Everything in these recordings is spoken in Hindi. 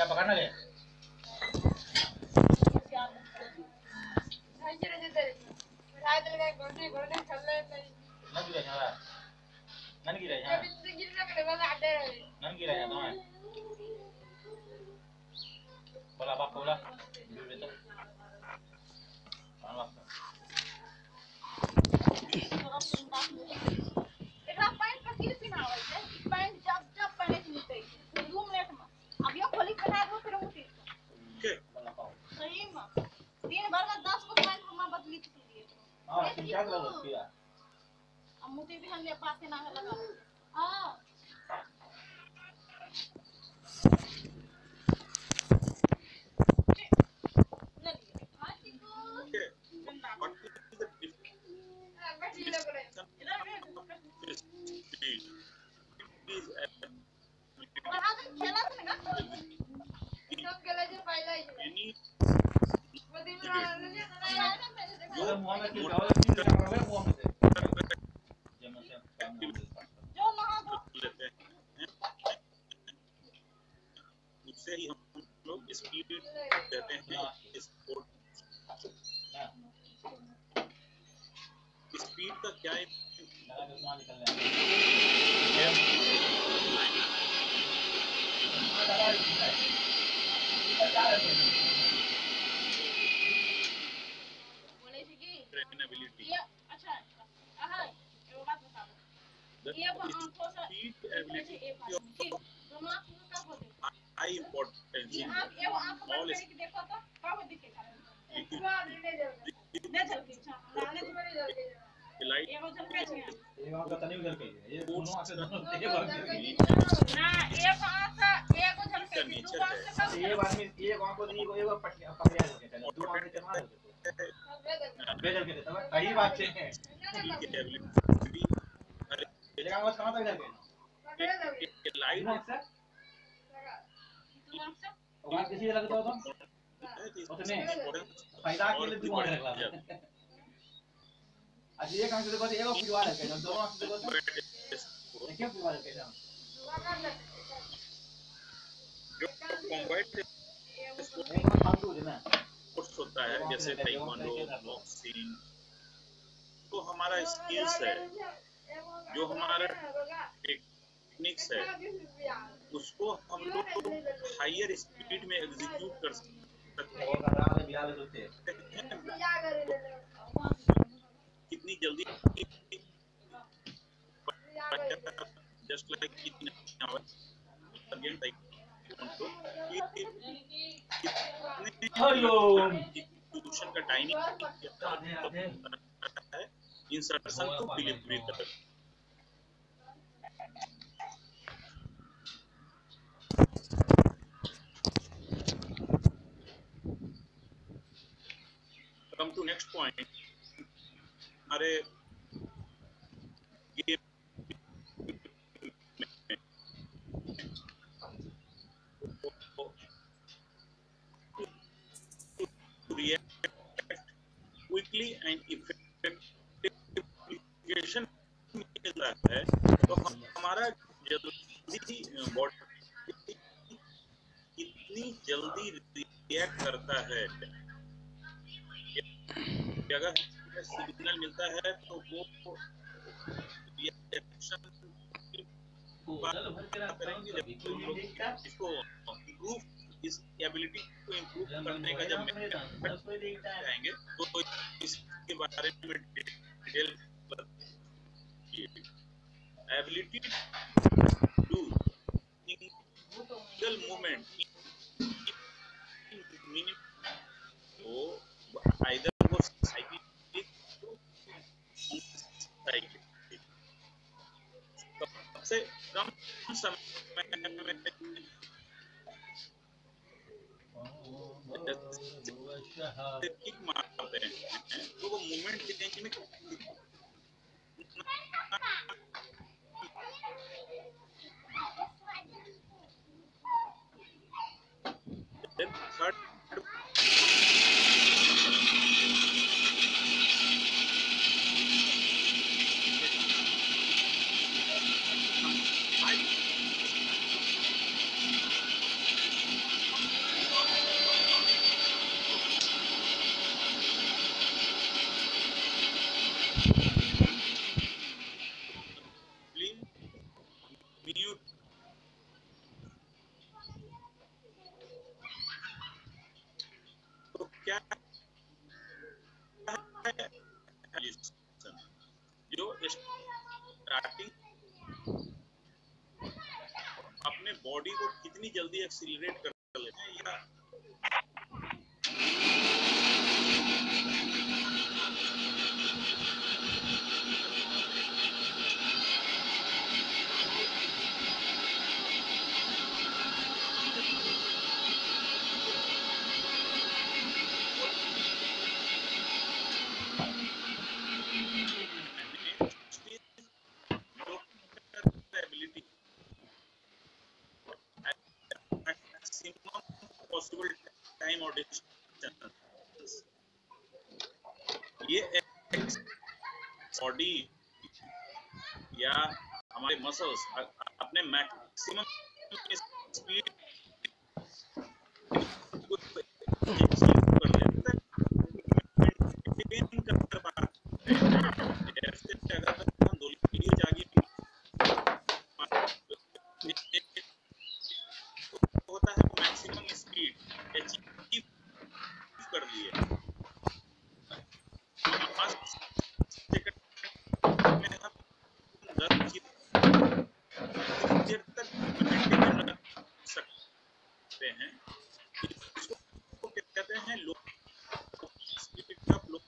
क्या पकड़ना ले bola apa bola dulu itu उससे ही हम लोग स्पीड कहते हैं। स्पीड का क्या है? ट्रेनेबिलिटी। हाई इम्पोर्टेंस फायदा के लिए दिमाग रखला आज एक आंख से देखो एगो पिटवा रखे न दोनों आंख से देखो क्या पिटवा रखे ना जो कॉम्बैट एक फालतू है ना स्पोर्ट्स होता है जैसे ताइक्वांडो, बॉक्सिंग, तो हमारा स्किल्स है, जो हमारा टेक्निक्स है, उसको हम लोग हायर स्पीड में एग्जीक्यूट कर सकते हैं। कितनी जल्दी जस्ट लाइक एग्जीक्यूशन का टाइमिंग इंसर्शन को डिलीवरी तक। कम टू नेक्स्ट पॉइंट, हमारे गेम क्विकली एंड इफेक्टिव मिल रहा है, तो हमारा जल्दी बॉडी इतनी जल्दी रिएक्ट करता है कि अगर हमें सिग्नल मिलता है तो वो रिएक्शन करेंगे। जब हम लोग इसको इम्प्रूव, इस एबिलिटी को इम्प्रूव करने का जब आएंगे तो इसके बारे में detail ability to single movement वो आइदर वो साइकिल सबसे कम समय में किक मारते हैं तो वो मूवमेंट चेंज में थर्ड बॉडी को कितनी जल्दी एक्सीलरेट कर लेते हैं या एबिलिटी मैक्सिमम पॉसिबल टाइम और डिस्टेंस। ये बॉडी या हमारे मसल्स अपने मैक्सिमम स्पीड को अचीव कर लेते हैं, कर पाते हैं। जैसे अगर हम दोलीय जागी होता है मैक्सिमम स्पीड अचीव कर लिए 5 सेकंड में हम 10 देर तक मेंटेन रख सकते हैं। इसको कहते हैं लो speed of low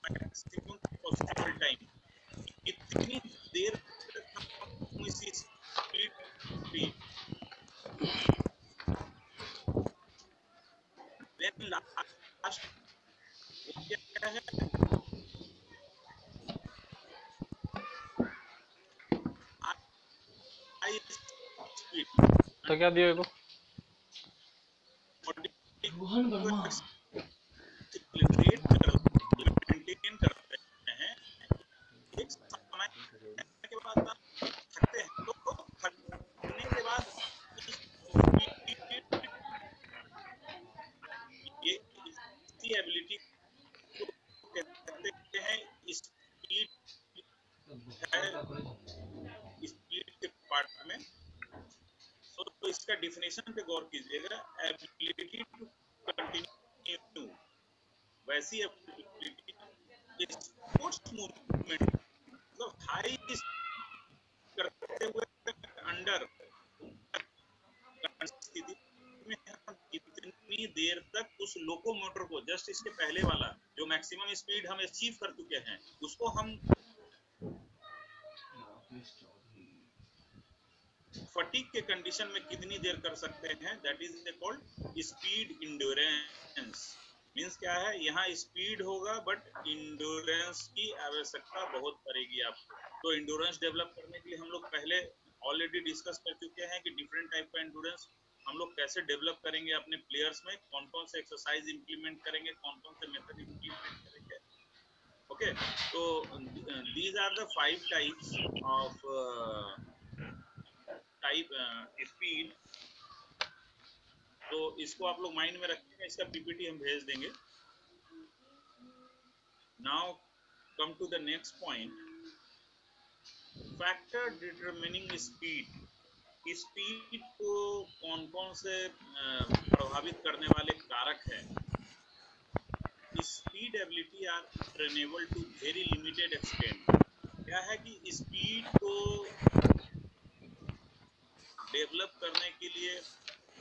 maximum possible time. कितनी देर तक हम इसी स्पीड पे लास्ट क्या है तो क्या दिया को मेंटेन करते हैं। एक समय के बाद थकते हैं तो थकने के बाद ये इसी एबिलिटी को कहते हैं स्पीड के पार्ट में। तो इसका डिफिनेशन पे गौर कीजिएगा, एबिलिटी टू कंटिन्यू, वैसी एबिलिटी स्पोर्ट्स मूवमेंट मतलब हाई करते हुए अंडर स्थिति में हम कितनी देर तक उस लोकोमोटर को, जस्ट इसके पहले वाला जो मैक्सिमम स्पीड हम अचीव कर चुके हैं, उसको हम फटीग के कंडीशन में कितनी देर कर सकते हैं, that is called speed endurance. Means क्या है, यहाँ स्पीड होगा बट इंड्योरेंस की आवश्यकता बहुत पड़ेगी आपको। तो इंड्योरेंस डेवलप करने के लिए हम लोग पहले ऑलरेडी डिस्कस कर चुके हैं कि डिफरेंट टाइप का इंड्योरेंस हम लोग कैसे डेवलप करेंगे अपने प्लेयर्स में, कौन कौन से एक्सरसाइज इंप्लीमेंट करेंगे, कौन कौन से मेथड इंप्लीमेंट करेंगे। ओके, तो these are the 5 types of speed. तो इसको आप लोग माइंड में रखिएगा, इसका पीपीटी हम भेज देंगे। Now come to the next point, factor determining speed. Speed को कौन कौन से प्रभावित करने वाले कारक हैं। Speed ability are trainable to very limited extent. क्या है कि स्पीड को डेवलप करने के लिए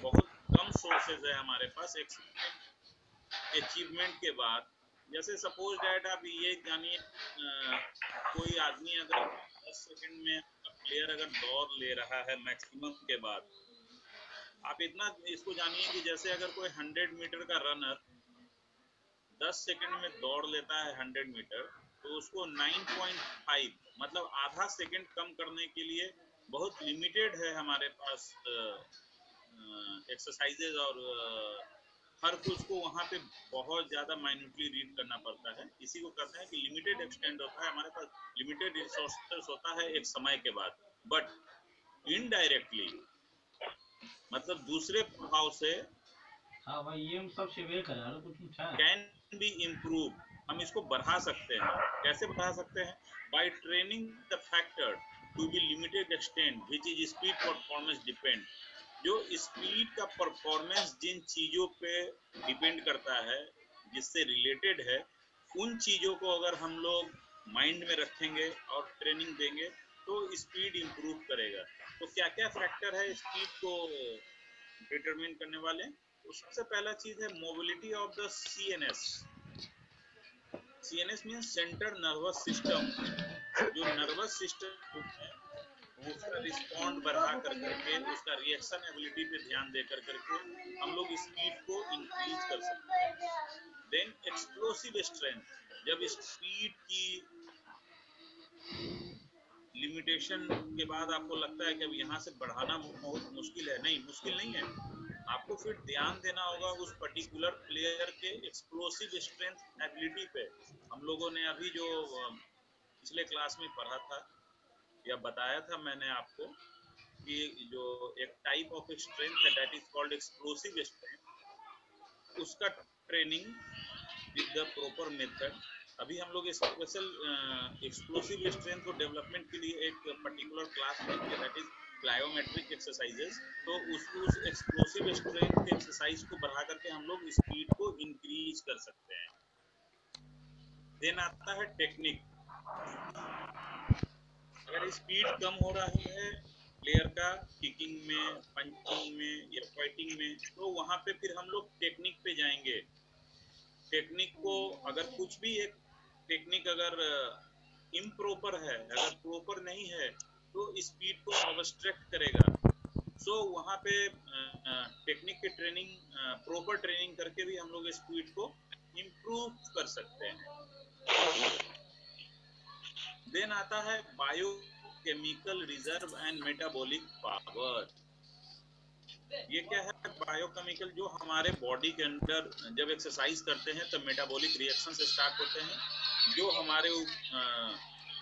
बहुत कम सोर्सेज है हमारे पास अचीवमेंट के बाद। जैसे सपोज डैट आप ये जानिए, कोई आदमी अगर 10 सेकंड में प्लेयर अगर दौड़ ले रहा है मैक्सिमम के बाद, आप इतना इसको जानिए कि जैसे अगर कोई 100 मीटर का रनर 10 सेकंड में दौड़ लेता है 100 मीटर, तो उसको 9.5 मतलब आधा सेकंड कम करने के लिए बहुत लिमिटेड है हमारे पास एक्सरसाइजेज, और हर कुछ को वहाँ पे बहुत ज़्यादा माइन्यूटली रीड करना पड़ता है। इसी को कहते हैं कि लिमिटेड एक्सटेंड होता है हमारे पास, लिमिटेड रिसोर्सेस होता है एक समय के बाद। बट इनडायरेक्टली मतलब दूसरे प्रभाव से हाँ भाई ये हम सब से कुछ कैन बी इम्प्रूव, हम इसको बढ़ा सकते हैं। कैसे बढ़ा सकते हैं? By training the factor to be limited extend which is speed performance depend. जो स्पीड का परफॉर्मेंस जिन चीजों पे डिपेंड करता है, जिससे रिलेटेड है, उन चीजों को अगर हम लोग माइंड में रखेंगे और ट्रेनिंग देंगे तो स्पीड इंप्रूव करेगा। तो क्या क्या फैक्टर है स्पीड को डिटरमिन करने वाले? तो सबसे पहला चीज है mobility of the CNS. CNS means central nervous system. जो नर्वस सिस्टम है उसका रिस्पॉन्ड बढ़ा कर करके, उसका रिएक्शन एबिलिटी पे ध्यान दे कर करके हम लोग स्पीड को इंक्रीज कर सकते हैं। देन एक्सप्लोसिव स्ट्रेंथ, जब स्पीड की लिमिटेशन के बाद आपको लगता है कि अब यहाँ से बढ़ाना बहुत मुश्किल है, नहीं मुश्किल नहीं है, आपको फिर ध्यान देना होगा उस पर्टिकुलर प्लेयर के एक्सप्लोसिव स्ट्रेंथ एबिलिटी पे। हम लोगों ने अभी जो पिछले क्लास में पढ़ा था या बताया था मैंने आपको कि जो एक टाइप ऑफ स्ट्रेंथ है that is called explosive strength, उसका training with the proper method. अभी हम लोग स्पेशल एक्सप्लोसिव स्ट्रेंथ को डेवलपमेंट के लिए एक पर्टिकुलर क्लास लेंगे दैट इज प्लायोमेट्रिक एक्सरसाइजेस। तो उस एक्सप्लोसिव स्ट्रेंथ के एक्सरसाइज को बढ़ा करके हम लोग स्पीड को इंक्रीज कर सकते हैं। देन आता है टेक्निक। अगर स्पीड कम हो रही है प्लेयर का किकिंग में, पंचिंग में या फाइटिंग में, तो वहां पे फिर हम लोग टेक्निक पे जाएंगे। टेक्निक को अगर कुछ भी एक टेक्निक अगर इम्प्रॉपर है, अगर प्रॉपर नहीं है, तो स्पीड को ऑब्स्ट्रक्ट करेगा। सो वहाँ पे टेक्निक की ट्रेनिंग, प्रॉपर ट्रेनिंग करके भी हम लोग स्पीड को इम्प्रूव कर सकते हैं। देन आता है biochemical reserve and metabolic power. ये क्या है? बायोकेमिकल, जो हमारे बॉडी के अंदर जब एक्सरसाइज करते हैं तो मेटाबॉलिक रिएक्शन से स्टार्ट होते हैं, जो हमारे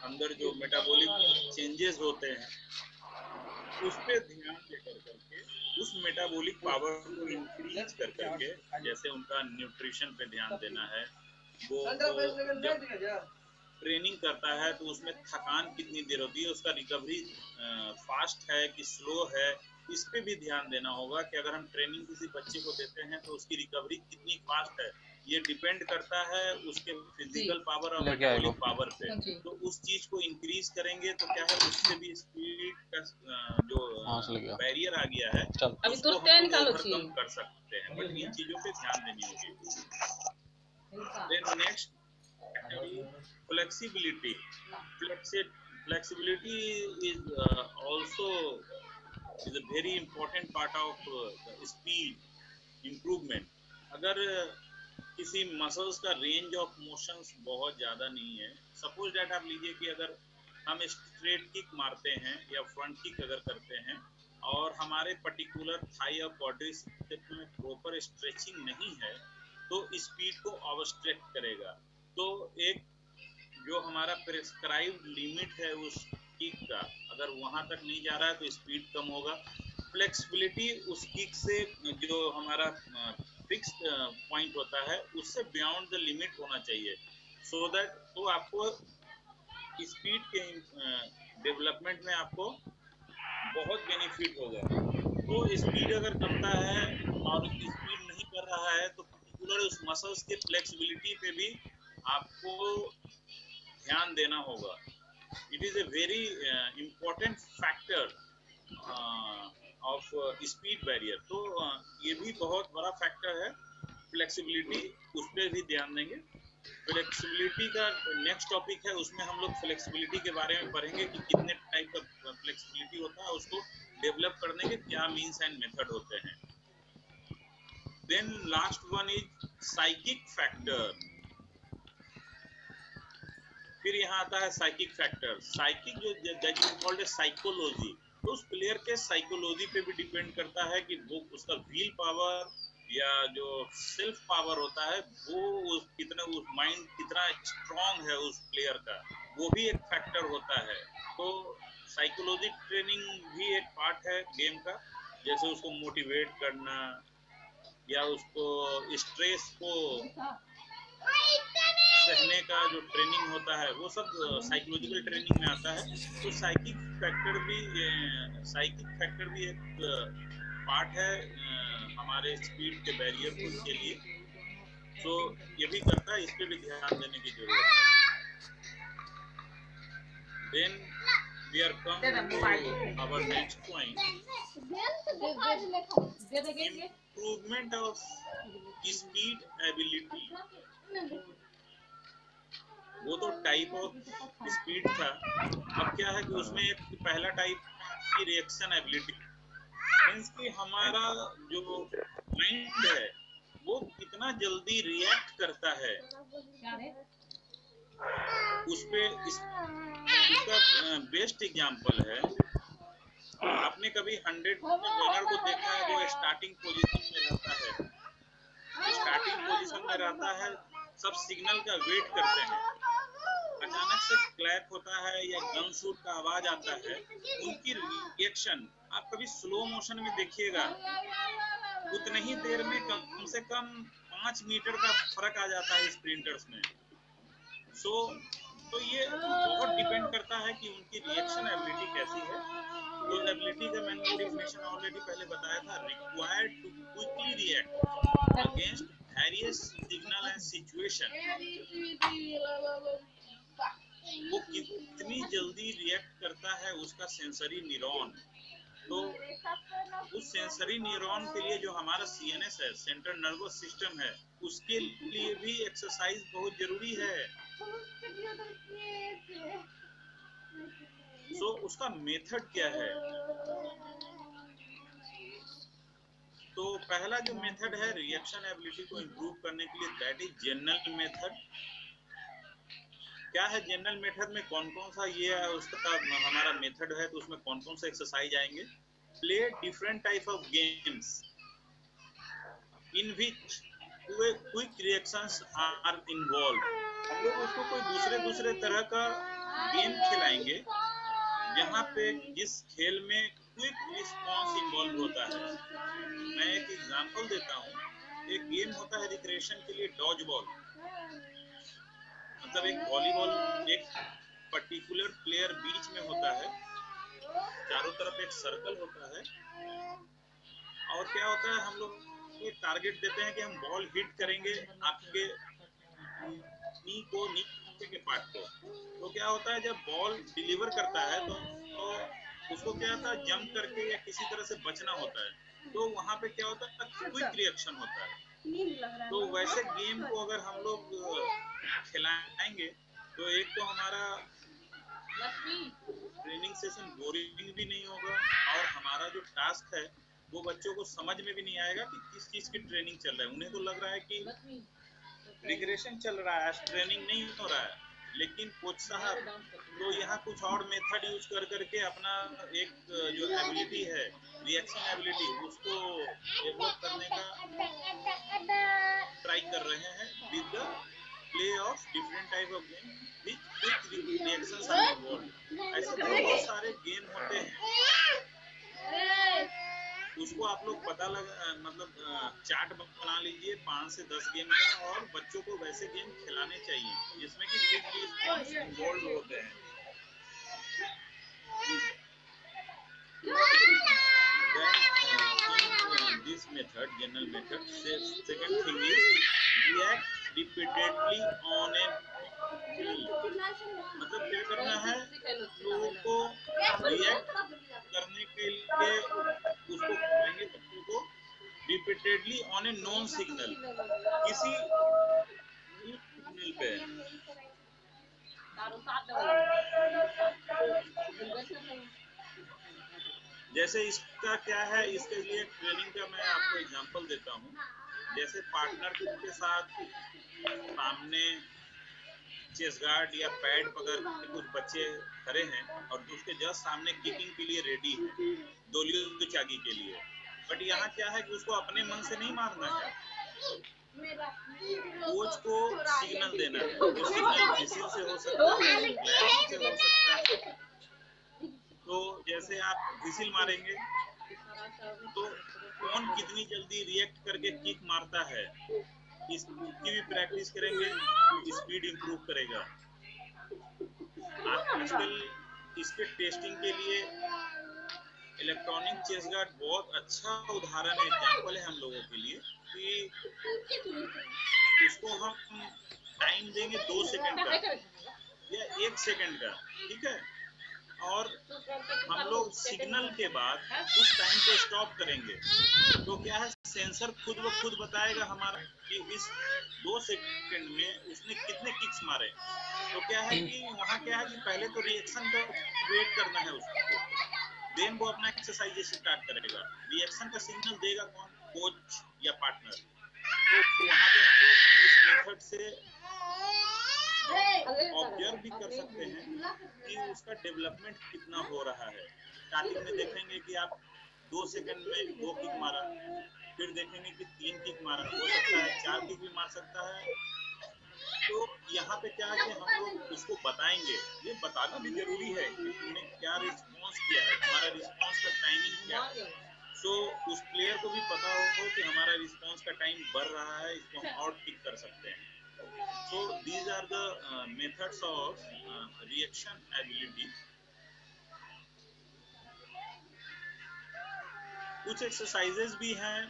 अंदर जो मेटाबॉलिक चेंजेस होते हैं उस पे ध्यान दे कर करके उस मेटाबॉलिक पावर को इंक्रीज कर करके, जैसे उनका न्यूट्रिशन पे ध्यान देना है, वो जब ट्रेनिंग करता है तो उसमें थकान कितनी देर होती है, उसका रिकवरी फास्ट है कि स्लो है, इस पे भी ध्यान देना होगा कि अगर हम ट्रेनिंग किसी बच्चे को देते हैं तो उसकी रिकवरी कितनी फास्ट है। ये डिपेंड करता है उसके फिजिकल पावर और मेटाबॉलिक पावर पे। तो उस चीज को इंक्रीज करेंगे तो क्या है, उससे भी स्पीड का जो बैरियर आ गया है उसको हम ओवरकम कर सकते हैं। बट इन चीजों पे ध्यान देनी होगी। Then next flexibility. Flexibility is also is a very important part of the speed improvement. अगर किसी मसल्स का रेंज ऑफ मोशंस बहुत ज़्यादा नहीं है, सपोज डैट आप लीजिए कि अगर हम स्ट्रेट किक मारते हैं या फ्रंट किक अगर करते हैं और हमारे पर्टिकुलर थाई और क्वाड्रिसेप्स में प्रॉपर स्ट्रेचिंग नहीं है तो स्पीड को ऑब्स्ट्रक्ट करेगा। तो एक जो हमारा प्रेस्क्राइब्ड लिमिट है उस किक का, अगर वहां तक नहीं जा रहा है तो स्पीड कम होगा। फ्लेक्सिबिलिटी उस किक से जो हमारा फिक्स पॉइंट होता है उससे बियॉन्ड द लिमिट होना चाहिए, सो दैट तो आपको स्पीड के डेवलपमेंट में आपको बहुत बेनिफिट होगा। तो स्पीड अगर करता है और स्पीड नहीं कर रहा है तो पर्टिकुलर उस मसल्स के फ्लेक्सिबिलिटी पे भी आपको ध्यान देना होगा। It is a very important factor of speed barrier. तो ये भी बहुत बड़ा फैक्टर है फ्लेक्सिबिलिटी, उस पर भी ध्यान देंगे। फ्लेक्सिबिलिटी का नेक्स्ट टॉपिक है, उसमें हम लोग फ्लेक्सिबिलिटी के बारे में पढ़ेंगे कि कितने टाइप का फ्लेक्सिबिलिटी होता है, उसको डेवलप करने के क्या मीन्स एंड मेथड होते हैं। Then last one is psychic factor. फिर यहाँ आता है साइकिक फैक्टर। साइकिक जो that is called a psychology, तो उस प्लेयर के साइकोलॉजी पे भी डिपेंड करता है कि वो उसका व्हील पावर या जो सेल्फ पावर होता है वो कितना, उस माइंड कितना स्ट्रांग है उस प्लेयर का, वो भी एक फैक्टर होता है। तो साइकोलॉजी ट्रेनिंग भी एक पार्ट है गेम का, जैसे उसको मोटिवेट करना या उसको स्ट्रेस को सहने का जो ट्रेनिंग होता है वो सब साइकोलॉजिकल ट्रेनिंग में आता है। तो साइकिक फैक्टर भी एक पार्ट है हमारे स्पीड के बैरियर के लिए। तो ये भी करता है, इस पे भी ध्यान देने की जरूरत है। Then we are coming to our next point. Improvement of speed ability. वो तो टाइप ऑफ स्पीड था। अब क्या है कि उसमें एक पहला टाइप की रिएक्शन एबिलिटी, मीन्स कि हमारा जो माइंड है वो कितना जल्दी रिएक्ट करता है उस पे। इसका बेस्ट एग्जांपल है, आपने कभी 100 रनर को देखा है जो स्टार्टिंग पोजीशन में रहता है, सब सिग्नल का वेट करते हैं, अचानक से क्लैप होता है या गन शूट का आवाज आता है, उनकी रिएक्शन आप कभी स्लो मोशन में देखिएगा, उतने ही देर में कम से कम 5 मीटर का फर्क आ जाता है स्प्रिंटर्स में। तो ये बहुत डिपेंड करता है कि उनकी रिएक्शन एबिलिटी कैसी है। तो एबिलिटी का मैंने डेफिनेशन ऑलरेडी पहले बताया था, required to quickly react against various signal and situation. वो कितनी जल्दी रिएक्ट करता है उसका सेंसरी न्यूरॉन। तो उस सेंसरी न्यूरॉन के लिए जो हमारा सीएनएस है, सेंट्रल नर्वस सिस्टम है, उसके लिए भी एक्सरसाइज बहुत जरूरी है। तो उसका मेथड क्या है? तो पहला जो मेथड है रिएक्शन एबिलिटी को इम्प्रूव करने के लिए, दैट इज जनरल मेथड। क्या है जनरल मेथड में? कौन कौन सा ये है उसका हमारा मेथड है, तो उसमें कौन कौन सा एक्सरसाइज आएंगे? Play different type of games in which quick reactions are involve. हम लोग उसको कोई दूसरे तरह का गेम खिलाएंगे जहाँ पे जिस खेल में क्विक रिस्पॉन्स इन्वॉल्व होता है। मैं एक एग्जांपल देता हूँ। एक गेम होता है रिक्रिएशन के लिए, डॉज बॉल। मतलब एक वॉलीबॉल, एक पर्टिकुलर प्लेयर बीच में होता है, चारों तरफ एक सर्कल होता है, और क्या होता है हम लोग एक टारगेट देते हैं कि हम बॉल हिट करेंगे आपके नी को, नीचे के पार्ट को। तो क्या होता है जब बॉल डिलीवर करता है तो उसको क्या होता है, जंप करके या किसी तरह से बचना होता है। तो वहाँ पे क्या होता है, क्विक रिएक्शन होता है। तो वैसे गेम को अगर हम लोग खिलाएंगे तो एक तो हमारा ट्रेनिंग सेशन बोरिंग भी नहीं होगा, और हमारा जो टास्क है वो बच्चों को समझ में भी नहीं आएगा कि किस चीज की ट्रेनिंग चल रहा है। उन्हें तो लग रहा है कि रिग्रेशन चल रहा है, ट्रेनिंग नहीं हो रहा है। लेकिन कोच साहब तो यहाँ कुछ और मेथड यूज करके अपना एक जो एबिलिटी है, रिएक्शन एबिलिटी, उसको डेवलप करने का ट्राई कर रहे हैं with the play of different type of game with quick reactions are involved. ऐसे बहुत सारे गेम होते हैं, उसको आप लोग पता लगा, मतलब चार्ट बना लीजिए 5 से 10 गेम का, और बच्चों को वैसे गेम खिलाने चाहिए जिसमें कि क्विक रिस्पॉन्स इन्वॉल्व होते हैं। This method, general method, second thing is react repeatedly on a मतलब क्या करना है, लोगों को रिएक्ट करने के लिए उसको करेंगे बच्चों को repeatedly on a non signal, किसी सिग्नल पे। जैसे इसका क्या है, इसके लिए ट्रेनिंग का मैं आपको एग्जांपल देता हूँ। जैसे पार्टनर के साथ सामने चेस गार्ड या पैड पकड़ के कुछ बच्चे खड़े हैं और उसके जस्ट सामने किकिंग के लिए रेडी है, दोलियों चागी के लिए। बट यहाँ क्या है कि उसको अपने मन से नहीं मारना है, कोच को सिग्नल देना है। वो सिग्नल विसिल से हो सकता है, क्लैप से हो सकता है। तो जैसे आप विसिल मारेंगे तो कौन कितनी जल्दी रिएक्ट करके किक मारता है, इसकी भी प्रैक्टिस करेंगे तो स्पीड इंप्रूव करेगा। आजकल इसके टेस्टिंग के लिए इलेक्ट्रॉनिक चेस गार्ड बहुत अच्छा उदाहरण है, एग्जाम्पल है हम लोगों के लिए, कि उसको हम टाइम देंगे 2 सेकंड का या 1 सेकंड का, ठीक है, और हम लोग सिग्नल के बाद उस टाइम को स्टॉप करेंगे। तो क्या है, सेंसर खुद ब खुद बताएगा हमारा कि इस 2 सेकंड में उसने कितने किक्स मारे। तो क्या है कि वहाँ क्या है कि पहले तो रिएक्शन का वेट करना है उसको, देन वो अपना एक्सरसाइज स्टार्ट करेगा। रिएक्शन का सिग्नल देगा कौन, कोच या पार्टनर। तो वहाँ पे हम लोग इस मेथड से ऑब्जर्व भी कर सकते हैं कि उसका डेवलपमेंट कितना हो रहा है। स्टार्टिंग में देखेंगे कि आप 2 सेकंड में 2 किक मारा, फिर देखेंगे कि 3 किक मारा, हो सकता है 4 किक भी मार सकता है। तो यहाँ पे क्या है कि हम लोग उसको बताएंगे, ये बताना भी जरूरी है कि तुमने क्या रिस्पॉन्स किया है, तुम्हारा रिस्पॉन्स का टाइमिंग क्या है। सो उस प्लेयर को भी पता हो कि हमारा रिस्पॉन्स का टाइम बढ़ रहा है, इसको हम और ठीक कर सकते हैं। So these are the methods of reaction ability. कुछ एक्सरसाइजेस भी हैं,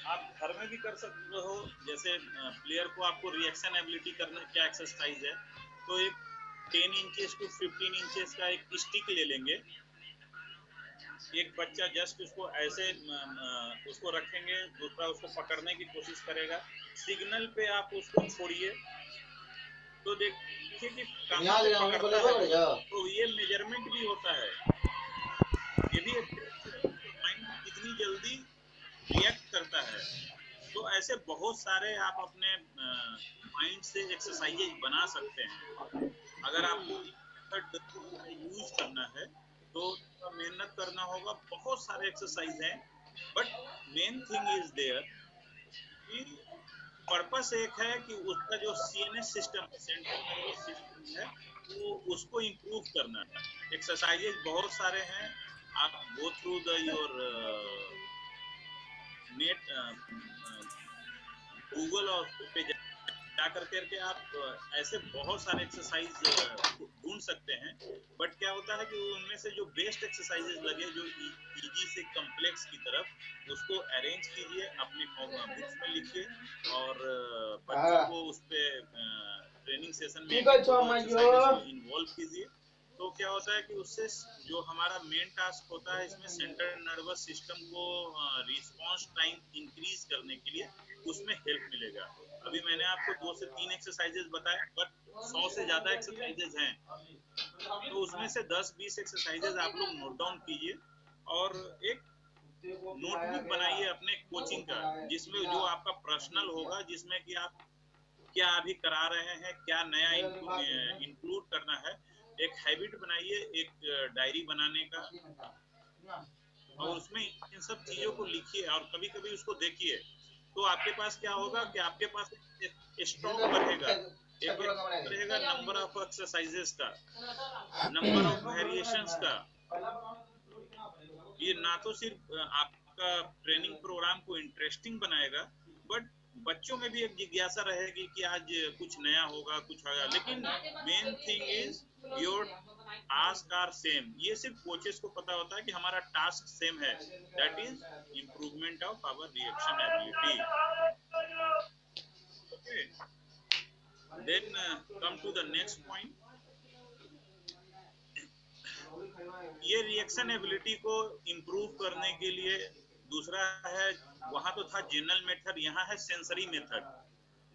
आप घर में भी कर सकते हो। जैसे प्लेयर को आपको रिएक्शन एबिलिटी करना, क्या एक्सरसाइज है, तो एक 10 इंचेस टू 15 इंचेस का एक स्टिक ले लेंगे। एक बच्चा जस्ट उसको ऐसे उसको रखेंगे, दूसरा उसको पकड़ने की कोशिश करेगा, सिग्नल पे आप उसको छोड़िए। तो देखिए कि कहाँ से पकड़ता है, तो ये मेजरमेंट भी होता है। ये भी माइंड कितनी जल्दी रिएक्ट करता है। तो ऐसे बहुत सारे आप अपने माइंड से एक्सरसाइजेज बना सकते हैं। अगर आपको यूज करना है तो मेहनत करना होगा। बहुत सारे एक्सरसाइज हैं, but main thing is there कि पर्पस एक है कि उसका जो CNS system, central nervous system है, वो उसको इम्प्रूव करना है। एक्सरसाइजेज बहुत सारे हैं, आप go through the your net, Google और पे जा करके आप ऐसे बहुत सारे एक्सरसाइज ढूंढ सकते हैं। बट क्या होता है कि उनमें से जो बेस्ट एक्सरसाइजेज लगे, जो इजी से कॉम्प्लेक्स की तरफ, उसको अरेंज कीजिए, अपने बुक्स में लिखिए और बच्चों को उस पे ट्रेनिंग सेशन में इन्वॉल्व कीजिए। तो क्या होता है कि उससे जो हमारा मेन टास्क होता है, इसमें सेंट्रल नर्वस सिस्टम को रिस्पॉन्स टाइम इंक्रीज करने के लिए उसमें हेल्प मिलेगा। अभी मैंने आपको 2 से 3 एक्सरसाइजेज बताए, बट 100 से ज्यादा एक्सरसाइजेज हैं। तो उसमें से 10-20 एक्सरसाइजेज आप लोग नोट डाउन कीजिए और एक नोटबुक बनाइए अपने कोचिंग का, जिसमें जो आपका पर्सनल होगा, जिसमें कि आप क्या अभी करा रहे हैं, क्या नया इंक्लूड करना है। एक हैबिट बनाइए, एक डायरी बनाने का, और उसमें इन सब चीजों को लिखिए और कभी कभी उसको देखिए। तो आपके पास क्या होगा कि आपके पास स्टॉक बढ़ेगा, एक रहेगा नंबर ऑफ एक्सरसाइजेस का, नंबर ऑफ वेरिएशंस का। ये ना तो सिर्फ आपका ट्रेनिंग प्रोग्राम को इंटरेस्टिंग बनाएगा, बट बच्चों में भी एक जिज्ञासा रहेगी कि आज कुछ नया होगा, कुछ होगा। लेकिन main thing is your task are same. ये सिर्फ कोचेस को पता होता है कि हमारा टास्क सेम है, that is improvement of our reaction ability. Okay, then come to the next point. ये रिएक्शन एबिलिटी को इम्प्रूव करने के लिए दूसरा है, वहां तो था जनरल मेथड, यहाँ है sensory method.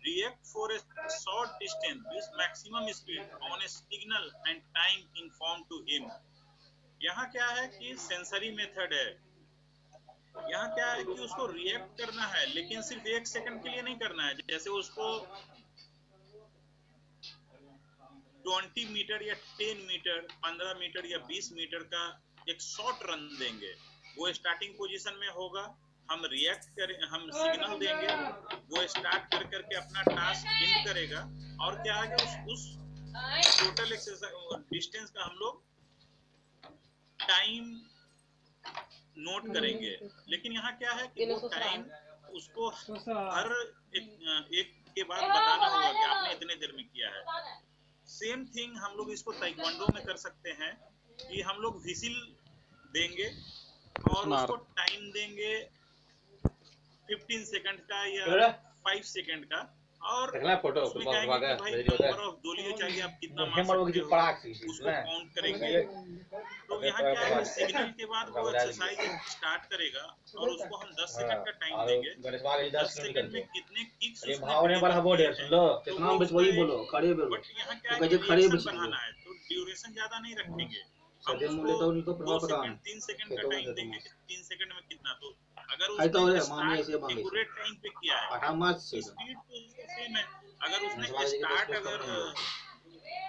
React for a short distance with maximum speed on a signal and time informed to him। यहाँ क्या है कि सेंसरी मेथड है। यहाँ क्या है कि उसको रिएक्ट करना है, लेकिन सिर्फ 1 सेकंड के लिए नहीं करना है। जैसे उसको 20 मीटर या 10 मीटर, 15 मीटर या 20 मीटर का एक शॉर्ट रन देंगे। वो स्टार्टिंग पोजीशन में होगा, हम रिएक्ट करें, हम सिग्नल देंगे, वो स्टार्ट कर करके अपना टास्क एंड करेगा। और क्या है कि उस टोटल एक्सरसाइज डिस्टेंस का हम लोग टाइम नोट करेंगे। लेकिन यहाँ क्या है कि वो टाइम उसको हर एक के बाद बताना होगा कि आपने इतने देर में किया है। सेम थिंग हम लोग इसको ताइक्वांडो में कर सकते हैं कि हम लोग व्हिसिल देंगे और उसको टाइम देंगे 15 सेकंड का या 5 सेकंड का, और देखना फोटो उसमें फुटबॉल कहेंगे का कि भाई वीडियो नंबर ऑफ दोलियो चाहिए आप कितना मार हेमर वो सकते किसी हो, पड़ाक सी उसको ना काउंट करेंगे। तो अबे यहाँ तो क्या है कि बात सिग्नल के बाद वो बजा एक्सरसाइज स्टार्ट करेगा और उसको हम 10 हां सेकंड का टाइम और देंगे। गणेश भाग 10 10 किलो सेकंड निकलते में कितने किक्स अरे उसने भाव ने बड़ा डिलीवर बोल किए है सुन हैं लो तो कितना वो बच उसका वही एक, बोलो खड़े बोलो बट यहाँ क्या तो है कहे कि खड़े रिएक्शन बच बढ़ाना है तो ड्यूरेशन ज्यादा नहीं रखेंगे, हम सदे उसको मूल्य तो उनको 2 प्रभाव पता सेकंड 3 सेकंड का टाइम देंगे कि 3 सेकंड में कितना। तो अगर खाई तो उसने रे मामी ऐसे स्टार्ट मांगे एक्यूरेट टाइम पे किया है पठा मत से तो स्पीड तो उसका सेम है। अगर उसने नसवाड़े जी के पास स्टार्ट कुछ अगर नहीं है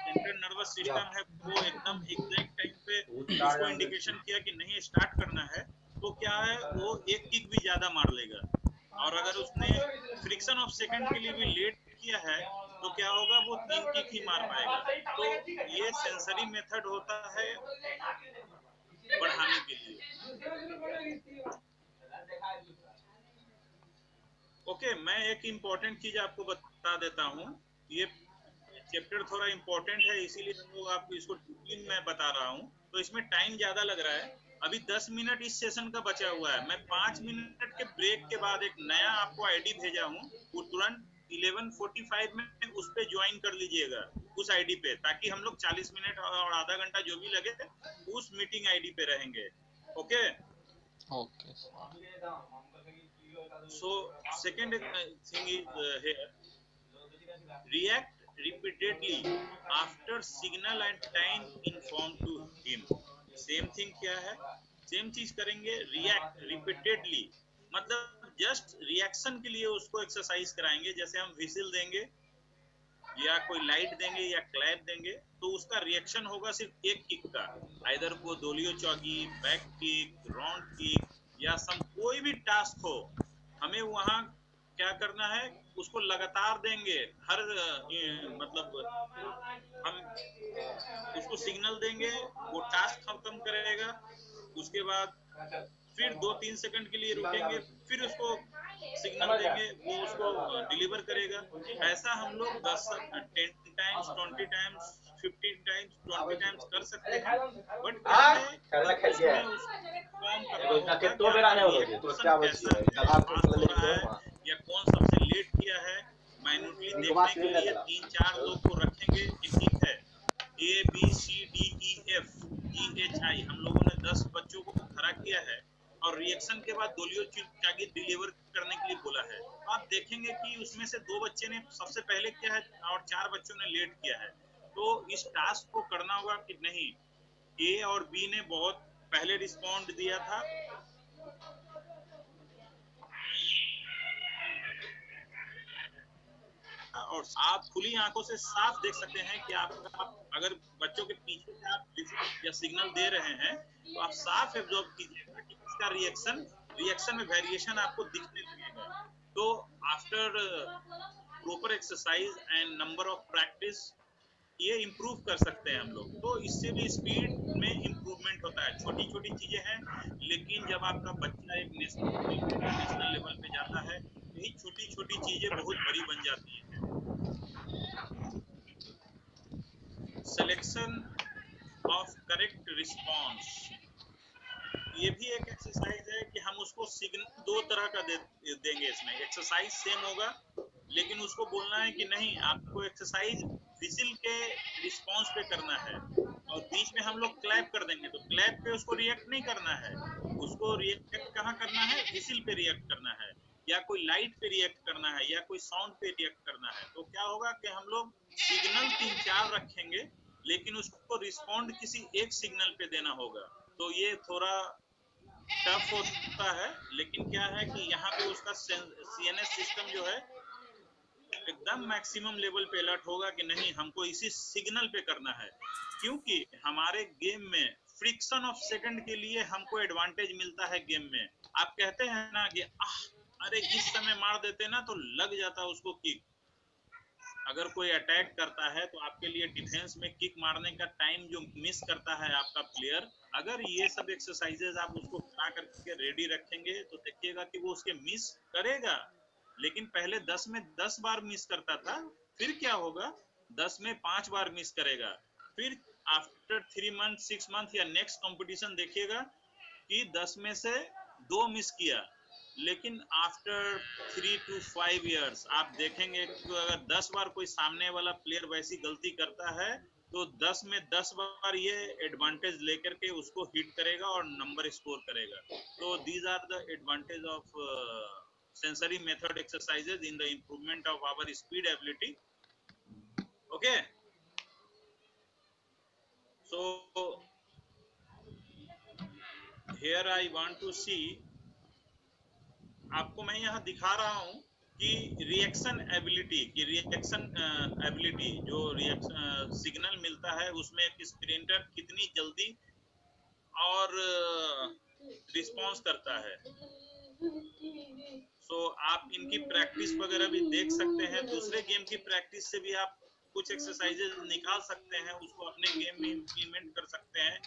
सेंट्रल नर्वस सिस्टम है वो एकदम एग्जैक्ट टाइम पे वो 4 उसको जन इंडिकेशन किया कि नहीं स्टार्ट करना है तो क्या है वो एक किक भी ज्यादा मार लेगा। और अगर उसने फ्रिक्शन ऑफ सेकंड के लिए भी लेट किया है तो क्या होगा वो 3 किक ही मार पाएगा। तो ये सेंसरी मेथड होता है बढ़ाने के लिए। ओके, मैं एक इम्पोर्टेंट चीज आपको बता देता हूँ, ये चैप्टर थोड़ा इम्पोर्टेंट है इसीलिए हम लोग आपको इसको डीपली मैं बता रहा हूँ। तो इसमें टाइम ज्यादा लग रहा है, अभी 10 मिनट इस सेशन का बचा हुआ है। मैं 5 मिनट के ब्रेक के बाद एक नया आपको आईडी भेजा हूँ, वो तुरंत 11:45 में उस पे ज्वाइन कर लीजिएगा उस आईडी पे, ताकि हम लोग 40 मिनट और आधा घंटा जो भी लगे उस मीटिंग आईडी पे रहेंगे। Okay okay so second thing is here react repeatedly after signal and time informed to him। Same thing क्या है, सेम चीज करेंगे, रिएक्ट रिपीटेडली मतलब जस्ट रिएक्शन के लिए उसको एक्सरसाइज कराएंगे। जैसे हम विसिल देंगे या कोई लाइट देंगे या क्लैप देंगे तो उसका रिएक्शन होगा सिर्फ एक किक का, आइदर वो दोलियो चौगी, बैक किक, राउंड किक या सम कोई भी टास्क हो, हमें वहां क्या करना है उसको लगातार देंगे। हर मतलब हम उसको सिग्नल देंगे, वो टास्क खत्म करेगा, उसके बाद फिर 2-3 सेकंड के लिए रुकेंगे, फिर उसको सिग्नल देंगे, वो उसको डिलीवर करेगा। ऐसा हम लोग 10 टाइम्स 20 टाइम्स 15 टाइम्स 20 टाइम्स कर सकते हैं। बट क्या है उसमें फॉर्म करना होगा कि कैसा फास्ट हो रहा है या कौन सबसे लेट किया है, माइन्यूटली देखने के लिए 3-4 लोग को रखेंगे। ठीक है, ABCDEFGHI हम लोगों ने 10 बच्चों को खड़ा किया है और रिएक्शन के बाद दोलियो चौगी डिलीवर करने के लिए बोला है। तो आप देखेंगे कि उसमें से 2 बच्चे ने सबसे पहले किया है और 4 बच्चों ने लेट किया है। तो इस टास्क को करना होगा कि नहीं। ए और बी ने बहुत पहले रिस्पॉन्ड दिया था, और आप खुली आंखों से साफ देख सकते हैं कि आप अगर बच्चों के पीछे से आप या सिग्नल दे रहे हैं तो आप साफ एब्जॉर्ब कीजिएगा कि इसका रिएक्शन में वेरिएशन आपको दिखने लगेगा। तो after proper exercise and number of practice ये इम्प्रूव कर सकते हैं हम लोग। तो इससे भी स्पीड में इम्प्रूवमेंट होता है। छोटी छोटी चीजें हैं, लेकिन जब आपका बच्चा एक नेशनल इंटरनेशनल लेवल पे जाता है, यही छोटी छोटी चीजें बहुत बड़ी बन जाती हैं। सिलेक्शन ऑफ करेक्ट रिस्पॉन्स, ये भी एक एक्सरसाइज है कि हम उसको सिग्नल 2 तरह का देंगे। इसमें एक्सरसाइज सेम होगा, लेकिन उसको बोलना है कि नहीं आपको एक्सरसाइज विसिल के रिस्पॉन्स पे करना है, और बीच में हम लोग क्लैप कर देंगे तो क्लैप पे उसको रिएक्ट नहीं करना है, उसको रिएक्ट कहाँ करना है, विसिल पे रिएक्ट करना है, या कोई लाइट पे रिएक्ट करना है, या कोई साउंड पे रिएक्ट करना है। तो क्या होगा कि हम लोग सिग्नल 3-4 रखेंगे, लेकिन उसको रिस्पॉन्ड किसी एक सिग्नल पे देना होगा। तो ये थोड़ा टफ होता है, लेकिन क्या है कि यहाँ पे उसका CNS सिस्टम जो है एकदम मैक्सिमम लेवल पे अलर्ट होगा कि नहीं हमको इसी सिग्नल पे करना है, क्योंकि हमारे गेम में फ्रिक्शन ऑफ सेकंड के लिए हमको एडवांटेज मिलता है गेम में। आप कहते हैं ना कि अरे इस समय मार देते ना तो लग जाता उसको किक। अगर कोई अटैक करता है तो आपके लिए डिफेंस में किक मारने का टाइम जो मिस करता है आपका प्लेयर, अगर ये सब एक्सरसाइजेज आप उसको खड़ा करके रेडी रखेंगे तो देखिएगा कि वो उसके मिस करेगा। लेकिन पहले 10 में 10 बार मिस करता था, फिर क्या होगा 10 में 5 बार मिस करेगा। फिर आफ्टर 3 मंथ 6 मंथ या नेक्स्ट कंपटीशन देखिएगा कि 10 में से 2 मिस किया, लेकिन आफ्टर 3 to 5 years आप देखेंगे कि अगर 10 बार कोई सामने वाला प्लेयर वैसी गलती करता है तो 10 में 10 बार ये एडवांटेज लेकर के उसको हिट करेगा और नंबर स्कोर करेगा। तो these are the advantage of sensory method exercises in the improvement of our speed ability. Okay, so here I want to see, आपको मैं यहाँ दिखा रहा हूँ कि रिएक्शन एबिलिटी जो रिएक्शन सिग्नल मिलता है उसमें एक स्प्रिंटर कितनी जल्दी और रिस्पॉन्स करता है। सो आप इनकी प्रैक्टिस वगैरह भी देख सकते हैं, दूसरे गेम की प्रैक्टिस से भी आप कुछ एक्सरसाइजेज निकाल सकते हैं, उसको अपने गेम में इम्प्लीमेंट कर सकते हैं,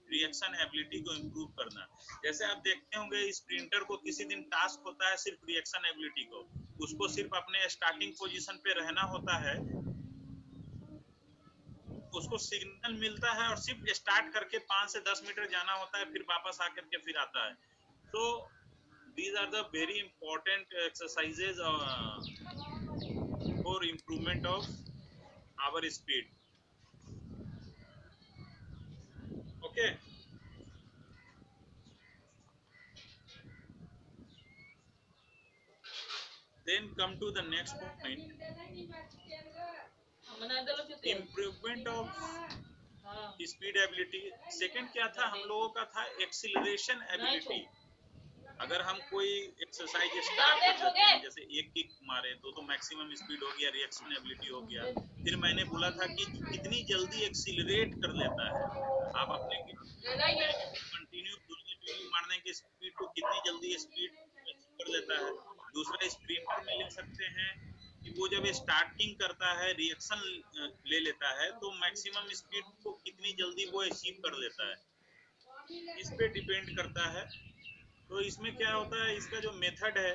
रिएक्शन एबिलिटी को इम्प्रूव करना। जैसे आप देखते होंगे स्प्रिंटर को किसी दिन टास्क होता है सिर्फ रिएक्शन एबिलिटी को, उसको सिर्फ अपने स्टार्टिंग पोजीशन पे रहना होता है, उसको सिग्नल मिलता है और सिर्फ स्टार्ट करके 5 से 10 मीटर जाना होता है, फिर वापस आकर के फिर आता है। तो these are the very important exercises for improvement of our speed. Okay, then come to the next point, improvement of speed ability. Second क्या था हम लोगों का, था एक्सीलरेशन एबिलिटी। अगर हम कोई एक्सरसाइज स्टार्ट करते हैं, जैसे एक किक मारे तो मैक्सिमम स्पीड हो गया, रिएक्शन एबिलिटी हो गया। फिर मैंने बोला था कि कितनी जल्दी एक्सीलरेट कर लेता है, आप अपने कंटिन्यू मारने की स्पीड को कितनी जल्दी स्पीड कर लेता है। दूसरा स्प्रिंटर में ले सकते हैं कि वो जब स्टार्टिंग करता है रिएक्शन ले लेता है तो मैक्सिमम स्पीड को कितनी जल्दी वो अचीव कर लेता है, इस पे डिपेंड करता है। तो इसमें क्या होता है, इसका जो मेथड है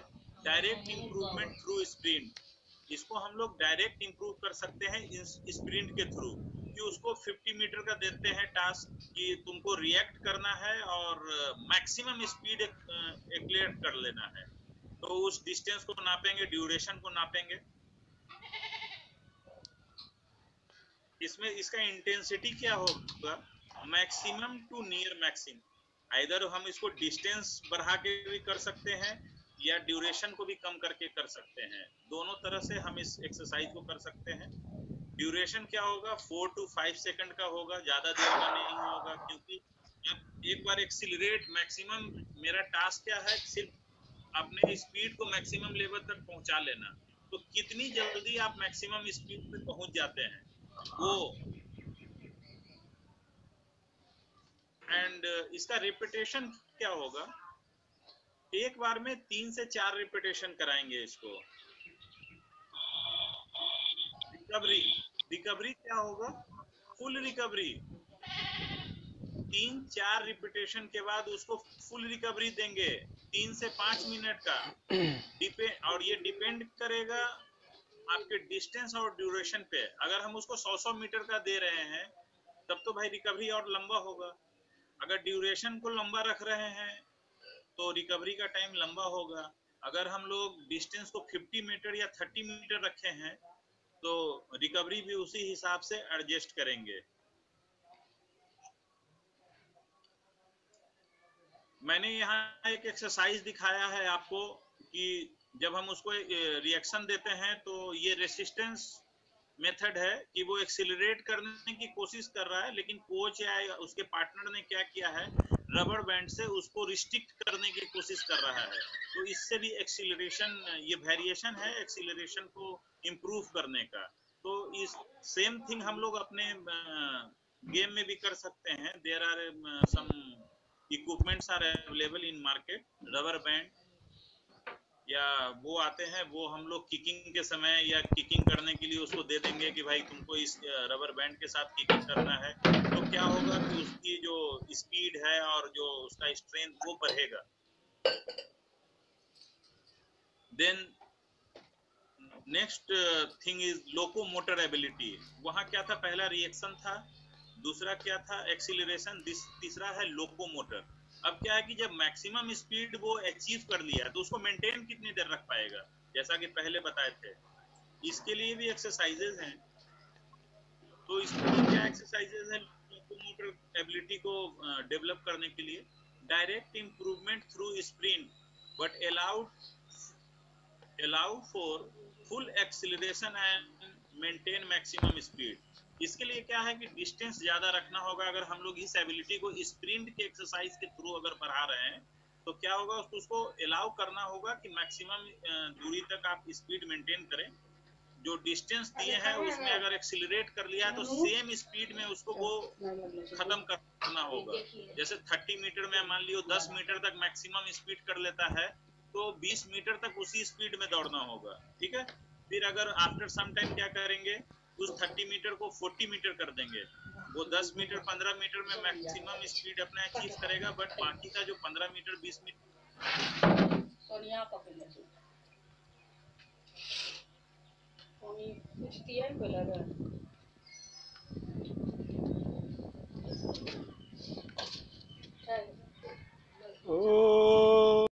डायरेक्ट इंप्रूवमेंट थ्रू स्प्रिंट, इसको हम लोग डायरेक्ट इंप्रूव कर सकते हैं स्प्रिंट के थ्रू, कि उसको 50 मीटर का देते हैं टास्क कि तुमको रिएक्ट करना है और मैक्सिमम स्पीड एक्लेट कर लेना है। तो उस डिस्टेंस को नापेंगे, ड्यूरेशन को नापेंगे। इसमें इसका इंटेंसिटी क्या होगा, maximum to near maximum. Either हम इसको डिस्टेंस बढ़ा के भी कर सकते हैं या ड्यूरेशन को भी कम करके कर सकते हैं, दोनों तरह से हम इस एक्सरसाइज को कर सकते हैं। ड्यूरेशन क्या होगा, 4 to 5 सेकंड का होगा, ज्यादा देर का नहीं होगा, क्योंकि आप एक बार एक्सीलरेट मैक्सिमम, मेरा टास्क क्या है सिर्फ अपने स्पीड को मैक्सिमम लेवल तक पहुंचा लेना। तो कितनी जल्दी आप मैक्सिमम स्पीड पे पहुंच जाते हैं वो, एंड इसका रिपीटेशन क्या होगा, एक बार में 3 से 4 रिपीटेशन कराएंगे इसको। रिकवरी क्या होगा, फुल रिकवरी, 3-4 रिपीटेशन के बाद उसको फुल रिकवरी देंगे 3 से 5 मिनट का। और ये डिपेंड करेगा आपके डिस्टेंस और ड्यूरेशन पे। अगर हम उसको 100 मीटर का दे रहे हैं तब तो भाई रिकवरी और लंबा होगा, अगर ड्यूरेशन को लंबा रख रहे हैं तो रिकवरी का टाइम लंबा होगा। अगर हम लोग डिस्टेंस को 50 मीटर या 30 मीटर रखे हैं तो रिकवरी भी उसी हिसाब से एडजस्ट करेंगे। मैंने यहाँ एक एक्सरसाइज दिखाया है आपको कि जब हम उसको रिएक्शन देते हैं तो ये रेसिस्टेंस मेथड है कि वो एक्सीलरेट करने की कोशिश कर रहा है, लेकिन कोच या उसके पार्टनर ने क्या किया है, रबर बैंड से उसको रिस्ट्रिक्ट करने की कोशिश कर रहा है। तो इससे भी एक्सीलरेशन, ये वेरिएशन है एक्सीलरेशन को इम्प्रूव करने का। तो इस सेम थिंग हम लोग अपने गेम में भी कर सकते हैं। There are some equipments are available in market, rubber band या वो आते हैं, वो हम लोग किकिंग के समय या किकिंग करने के लिए उसको दे देंगे कि भाई तुमको इस रबर बैंड के साथ किकिंग करना है, तो क्या होगा कि उसकी जो स्पीड है और जो उसका स्ट्रेंथ वो बढ़ेगा। Then next thing is locomotor ability. वहाँ क्या था, पहला रिएक्शन था, दूसरा क्या था एक्सीलरेशन, तीसरा है लोकोमोटर। अब क्या है कि जब मैक्सिमम स्पीड वो अचीव कर लिया तो उसको मेंटेन कितनी देर रख पाएगा, जैसा कि पहले बताए थे। इसके लिए भी एक्सरसाइजेज हैं। तो इसमें क्या एक्सरसाइजेज हैं लोकोमोटर एबिलिटी को डेवलप करने के लिए? Direct improvement through sprint but allow for full acceleration and maintain maximum speed। इसके लिए क्या है कि डिस्टेंस ज्यादा रखना होगा। अगर हम लोग इस एबिलिटी को स्प्रिंट के एक्सरसाइज के थ्रू अगर बढ़ा रहे हैं तो क्या होगा, उसको अलाउ करना होगा कि मैक्सिमम दूरी तक आप स्पीड मेंटेन करें। जो डिस्टेंस दिए हैं उसमें अगर एक्सीलरेट कर लिया है तो सेम स्पीड में उसको वो खत्म करना होगा। जैसे 30 मीटर में मान लियो 10 मीटर तक मैक्सिमम स्पीड कर लेता है तो 20 मीटर तक उसी स्पीड में दौड़ना होगा, ठीक है। फिर अगर आफ्टर सम टाइम क्या करेंगे, उस 30 मीटर को 40 मीटर कर देंगे। वो 10 मीटर 15 मीटर में मैक्सिमम स्पीड अपना अचीव करेगा, बट बाकी का जो 15 मीटर 20 मीटर कुछ दिया है